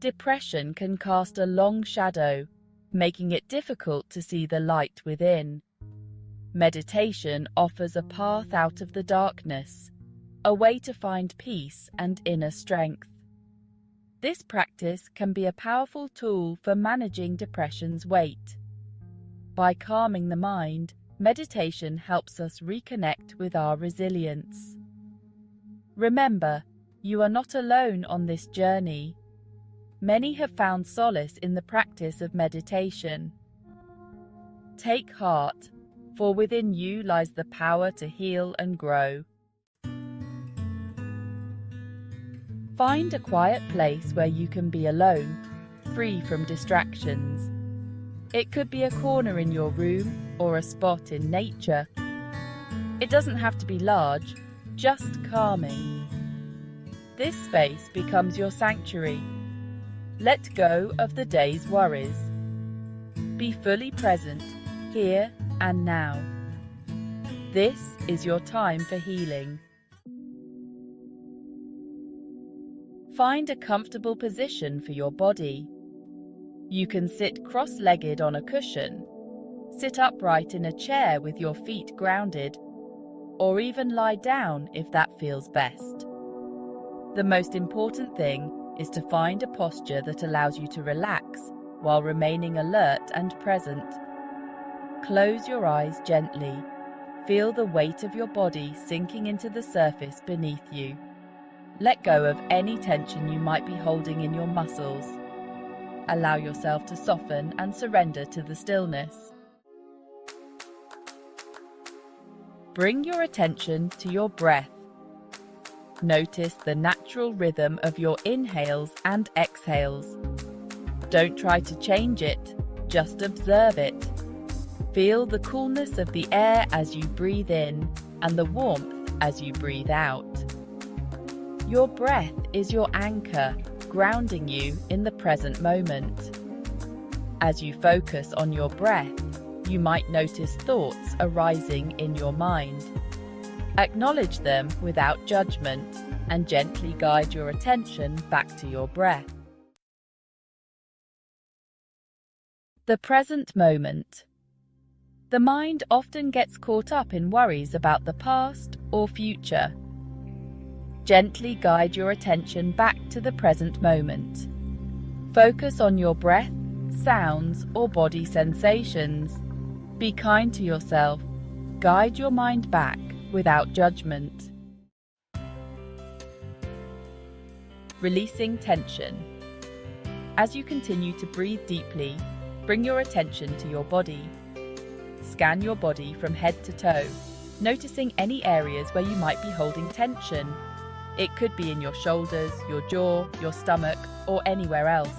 Depression can cast a long shadow, making it difficult to see the light within. Meditation offers a path out of the darkness, a way to find peace and inner strength. This practice can be a powerful tool for managing depression's weight. By calming the mind, meditation helps us reconnect with our resilience. Remember, you are not alone on this journey. Many have found solace in the practice of meditation. Take heart, for within you lies the power to heal and grow. Find a quiet place where you can be alone, free from distractions. It could be a corner in your room or a spot in nature. It doesn't have to be large, just calming. This space becomes your sanctuary. Let go of the day's worries. Be fully present, here and now. This is your time for healing. Find a comfortable position for your body. You can sit cross-legged on a cushion, sit upright in a chair with your feet grounded, or even lie down if that feels best. The most important thing is to find a posture that allows you to relax while remaining alert and present. Close your eyes gently. Feel the weight of your body sinking into the surface beneath you. Let go of any tension you might be holding in your muscles. Allow yourself to soften and surrender to the stillness. Bring your attention to your breath. Notice the natural rhythm of your inhales and exhales. Don't try to change it, just observe it. Feel the coolness of the air as you breathe in and the warmth as you breathe out. Your breath is your anchor, grounding you in the present moment. As you focus on your breath, you might notice thoughts arising in your mind. Acknowledge them without judgment and gently guide your attention back to your breath. The present moment. The mind often gets caught up in worries about the past or future. Gently guide your attention back to the present moment. Focus on your breath, sounds, or body sensations. Be kind to yourself. Guide your mind back without judgment. Releasing tension. As you continue to breathe deeply, bring your attention to your body. Scan your body from head to toe, noticing any areas where you might be holding tension. It could be in your shoulders, your jaw, your stomach, or anywhere else.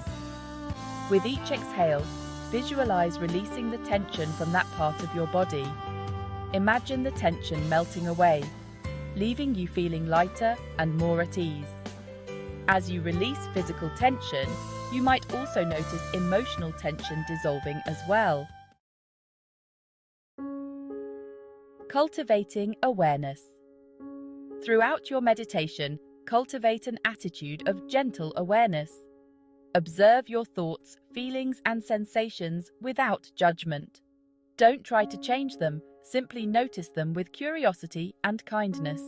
With each exhale, visualize releasing the tension from that part of your body. Imagine the tension melting away, leaving you feeling lighter and more at ease. As you release physical tension, you might also notice emotional tension dissolving as well. Cultivating awareness. Throughout your meditation, cultivate an attitude of gentle awareness. Observe your thoughts, feelings, and sensations without judgment. Don't try to change them, simply notice them with curiosity and kindness.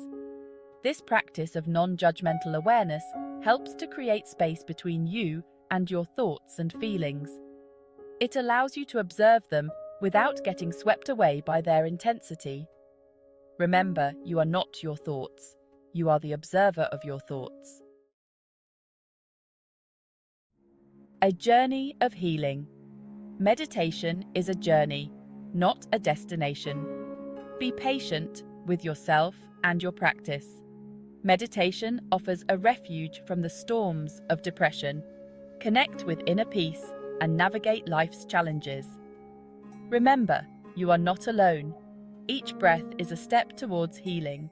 This practice of non-judgmental awareness helps to create space between you and your thoughts and feelings. It allows you to observe them without getting swept away by their intensity. Remember, you are not your thoughts. You are the observer of your thoughts. A journey of healing. Meditation is a journey, not a destination. Be patient with yourself and your practice. Meditation offers a refuge from the storms of depression. Connect with inner peace and navigate life's challenges. Remember, you are not alone. Each breath is a step towards healing.